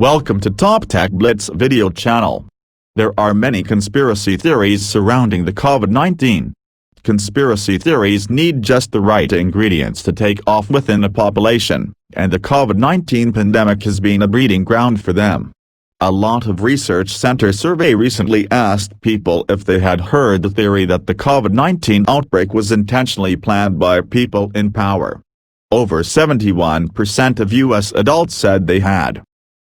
Welcome to Top Tech Blitz video channel. There are many conspiracy theories surrounding the COVID-19. Conspiracy theories need just the right ingredients to take off within a population, and the COVID-19 pandemic has been a breeding ground for them. A lot of research center survey recently asked people if they had heard the theory that the COVID-19 outbreak was intentionally planned by people in power. Over 71% of U.S. adults said they had.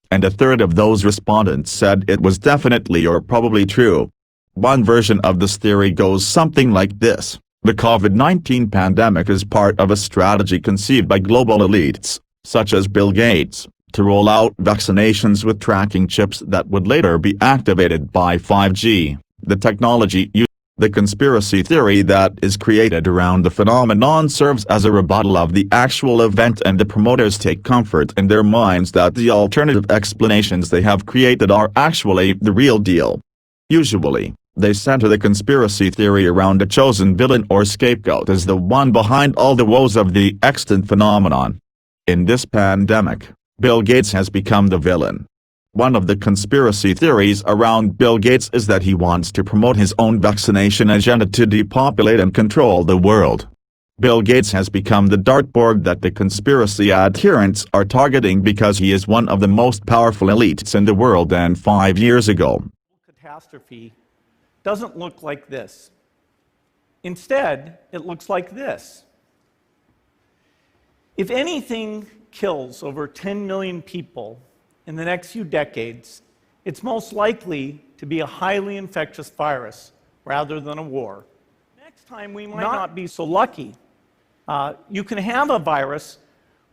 And a third of those respondents said it was definitely or probably true. One version of this theory goes something like this: the COVID-19 pandemic is part of a strategy conceived by global elites, such as Bill Gates, to roll out vaccinations with tracking chips that would later be activated by 5G, the technology used. The conspiracy theory that is created around the phenomenon serves as a rebuttal of the actual event, and the promoters take comfort in their minds that the alternative explanations they have created are actually the real deal. Usually, they center the conspiracy theory around a chosen villain or scapegoat as the one behind all the woes of the extant phenomenon. In this pandemic, Bill Gates has become the villain. One of the conspiracy theories around Bill Gates is that he wants to promote his own vaccination agenda to depopulate and control the world. Bill Gates has become the dartboard that the conspiracy adherents are targeting because he is one of the most powerful elites in the world, and 5 years ago, catastrophe doesn't look like this. Instead, it looks like this. If anything kills over 10 million people in the next few decades, it's most likely to be a highly infectious virus rather than a war. Next time we might not be so lucky. You can have a virus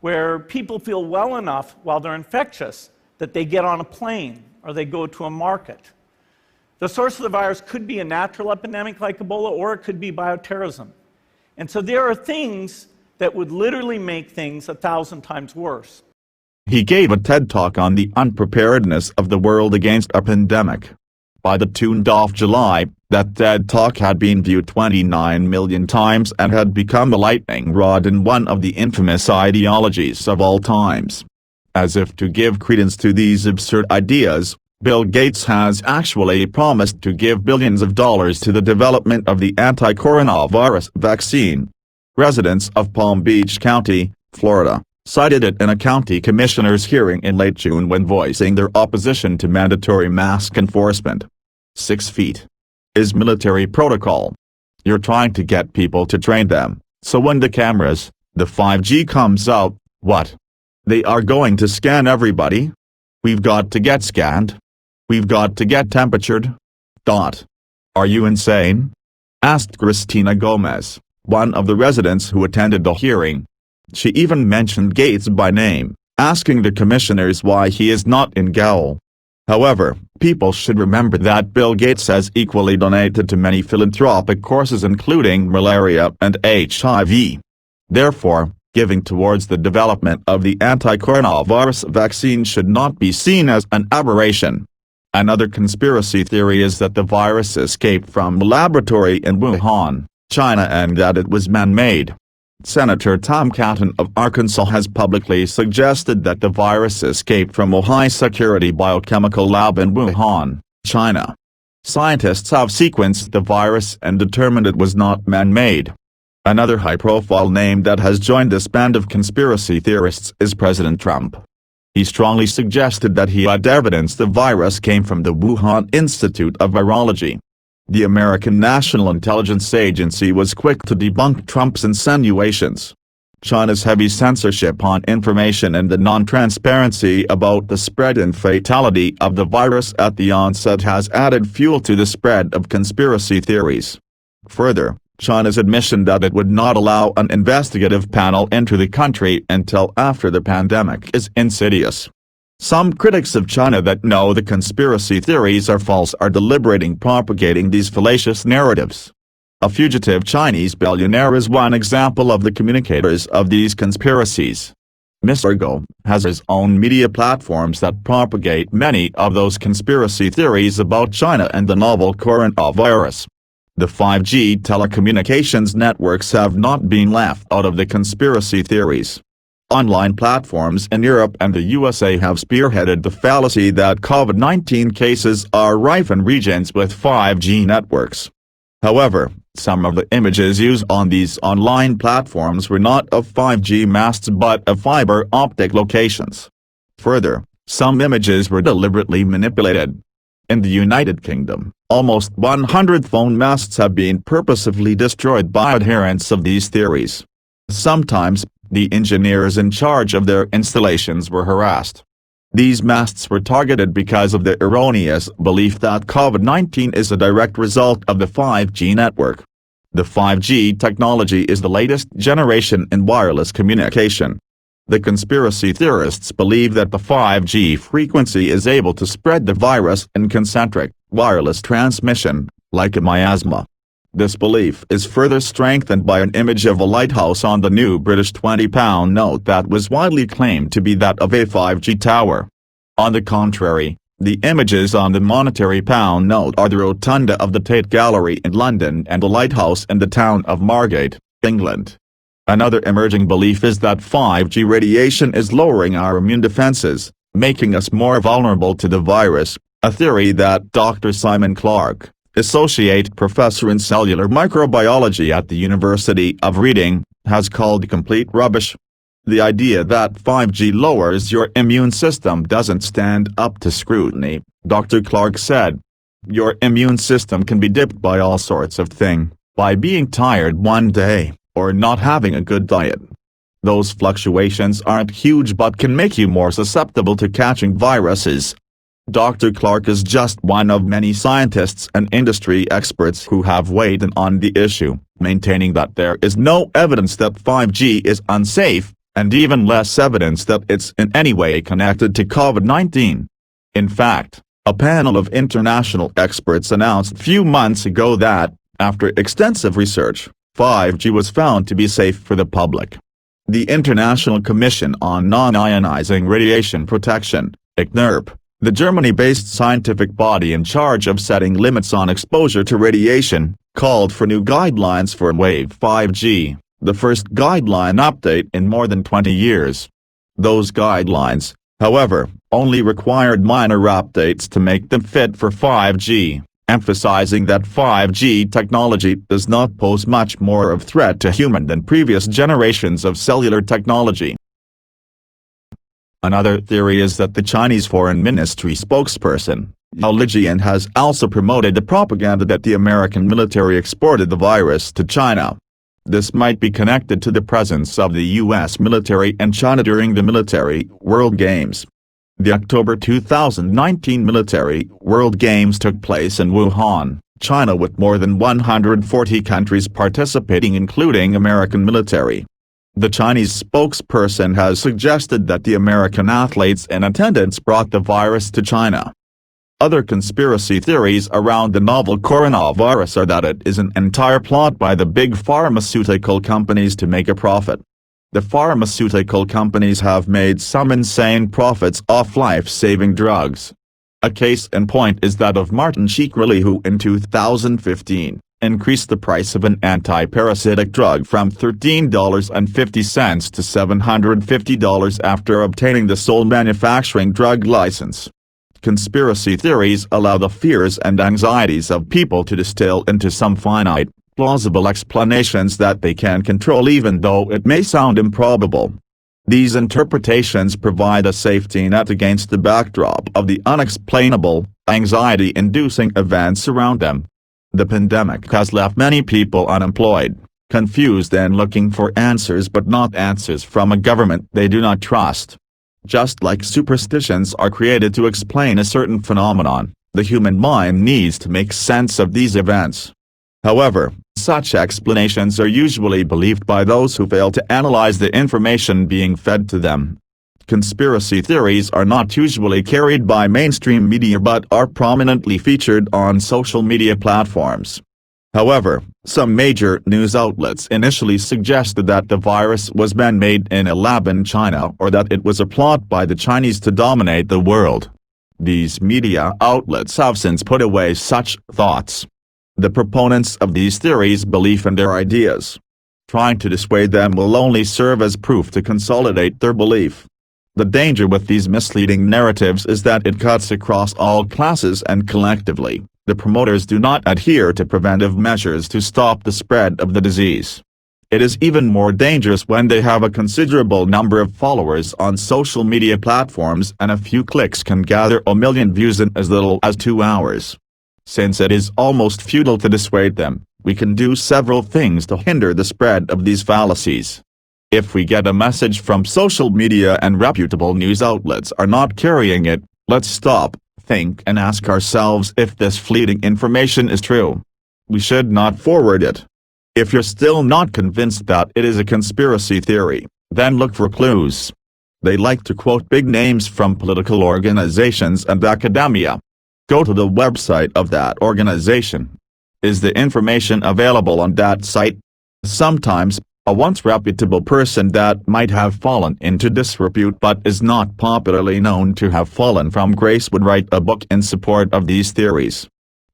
where people feel well enough while they're infectious that they get on a plane or they go to a market. The source of the virus could be a natural epidemic like Ebola, or it could be bioterrorism. And so there are things that would literally make things 1,000 times worse. He gave a TED Talk on the unpreparedness of the world against a pandemic. By the tuned-off July, that TED Talk had been viewed 29 million times and had become a lightning rod in one of the infamous ideologies of all times. As if to give credence to these absurd ideas, Bill Gates has actually promised to give billions of dollars to the development of the anti-coronavirus vaccine. Residents of Palm Beach County, Florida, cited it in a county commissioner's hearing in late June when voicing their opposition to mandatory mask enforcement. 6 feet is military protocol. You're trying to get people to train them, so when the 5G comes out, what? They are going to scan everybody? We've got to get scanned? We've got to get temperatured? Are you insane? Asked Christina Gomez, one of the residents who attended the hearing. She even mentioned Gates by name, asking the commissioners why he is not in gaol. However, people should remember that Bill Gates has equally donated to many philanthropic causes including malaria and HIV. Therefore, giving towards the development of the anti-coronavirus vaccine should not be seen as an aberration. Another conspiracy theory is that the virus escaped from a laboratory in Wuhan, China, and that it was man-made. Senator Tom Cotton of Arkansas has publicly suggested that the virus escaped from a high-security biochemical lab in Wuhan, China. Scientists have sequenced the virus and determined it was not man-made. Another high-profile name that has joined this band of conspiracy theorists is President Trump. He strongly suggested that he had evidence the virus came from the Wuhan Institute of Virology. The American National Intelligence Agency was quick to debunk Trump's insinuations. China's heavy censorship on information and the non-transparency about the spread and fatality of the virus at the onset has added fuel to the spread of conspiracy theories. Further, China's admission that it would not allow an investigative panel into the country until after the pandemic is insidious. Some critics of China that know the conspiracy theories are false are deliberately propagating these fallacious narratives. A fugitive Chinese billionaire is one example of the communicators of these conspiracies. Mr. Go has his own media platforms that propagate many of those conspiracy theories about China and the novel coronavirus. The 5G telecommunications networks have not been left out of the conspiracy theories. Online platforms in Europe and the USA have spearheaded the fallacy that COVID-19 cases are rife in regions with 5G networks. However, some of the images used on these online platforms were not of 5G masts but of fiber optic locations. Further, some images were deliberately manipulated. In the United Kingdom, almost 100 phone masts have been purposefully destroyed by adherents of these theories. Sometimes, the engineers in charge of their installations were harassed. These masts were targeted because of the erroneous belief that COVID-19 is a direct result of the 5G network. The 5G technology is the latest generation in wireless communication. The conspiracy theorists believe that the 5G frequency is able to spread the virus in concentric, wireless transmission, like a miasma. This belief is further strengthened by an image of a lighthouse on the new British £20 note that was widely claimed to be that of a 5G tower. On the contrary, the images on the monetary pound note are the rotunda of the Tate Gallery in London and the lighthouse in the town of Margate, England. Another emerging belief is that 5G radiation is lowering our immune defenses, making us more vulnerable to the virus, a theory that Dr. Simon Clark, Associate Professor in Cellular Microbiology at the University of Reading, has called complete rubbish. The idea that 5G lowers your immune system doesn't stand up to scrutiny, Dr. Clark said. Your immune system can be dipped by all sorts of things, by being tired one day, or not having a good diet. Those fluctuations aren't huge but can make you more susceptible to catching viruses. Dr. Clark is just one of many scientists and industry experts who have weighed in on the issue, maintaining that there is no evidence that 5G is unsafe, and even less evidence that it's in any way connected to COVID-19. In fact, a panel of international experts announced a few months ago that, after extensive research, 5G was found to be safe for the public. The International Commission on Non-Ionizing Radiation Protection, ICNIRP, the Germany-based scientific body in charge of setting limits on exposure to radiation, called for new guidelines for Wave 5G, the first guideline update in more than 20 years. Those guidelines, however, only required minor updates to make them fit for 5G, emphasizing that 5G technology does not pose much more of threat to human than previous generations of cellular technology. Another theory is that the Chinese Foreign Ministry spokesperson, Yao Lijian, has also promoted the propaganda that the American military exported the virus to China. This might be connected to the presence of the U.S. military in China during the Military World Games. The October 2019 Military World Games took place in Wuhan, China, with more than 140 countries participating, including American military. The Chinese spokesperson has suggested that the American athletes in attendance brought the virus to China. Other conspiracy theories around the novel coronavirus are that it is an entire plot by the big pharmaceutical companies to make a profit. The pharmaceutical companies have made some insane profits off life-saving drugs. A case in point is that of Martin Shkreli, who in 2015 increased the price of an anti-parasitic drug from $13.50 to $750 after obtaining the sole manufacturing drug license. Conspiracy theories allow the fears and anxieties of people to distill into some finite, plausible explanations that they can control, even though it may sound improbable. These interpretations provide a safety net against the backdrop of the unexplainable, anxiety-inducing events around them. The pandemic has left many people unemployed, confused and looking for answers, but not answers from a government they do not trust. Just like superstitions are created to explain a certain phenomenon, the human mind needs to make sense of these events. However, such explanations are usually believed by those who fail to analyze the information being fed to them. Conspiracy theories are not usually carried by mainstream media but are prominently featured on social media platforms. However, some major news outlets initially suggested that the virus was man-made in a lab in China, or that it was a plot by the Chinese to dominate the world. These media outlets have since put away such thoughts. The proponents of these theories believe in their ideas. Trying to dissuade them will only serve as proof to consolidate their belief. The danger with these misleading narratives is that it cuts across all classes, and collectively, the promoters do not adhere to preventive measures to stop the spread of the disease. It is even more dangerous when they have a considerable number of followers on social media platforms, and a few clicks can gather 1 million views in as little as 2 hours. Since it is almost futile to dissuade them, we can do several things to hinder the spread of these fallacies. If we get a message from social media and reputable news outlets are not carrying it, let's stop, think and ask ourselves if this fleeting information is true. We should not forward it. If you're still not convinced that it is a conspiracy theory, then look for clues. They like to quote big names from political organizations and academia. Go to the website of that organization. Is the information available on that site? Sometimes, a once reputable person that might have fallen into disrepute but is not popularly known to have fallen from grace would write a book in support of these theories.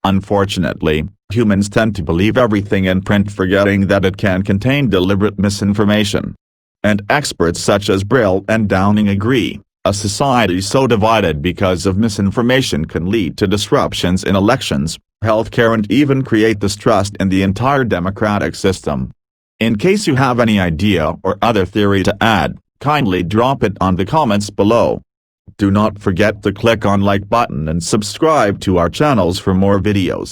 Unfortunately, humans tend to believe everything in print, forgetting that it can contain deliberate misinformation. And experts such as Brill and Downing agree, a society so divided because of misinformation can lead to disruptions in elections, healthcare, and even create distrust in the entire democratic system. In case you have any idea or other theory to add, kindly drop it on the comments below. Do not forget to click on like button and subscribe to our channels for more videos.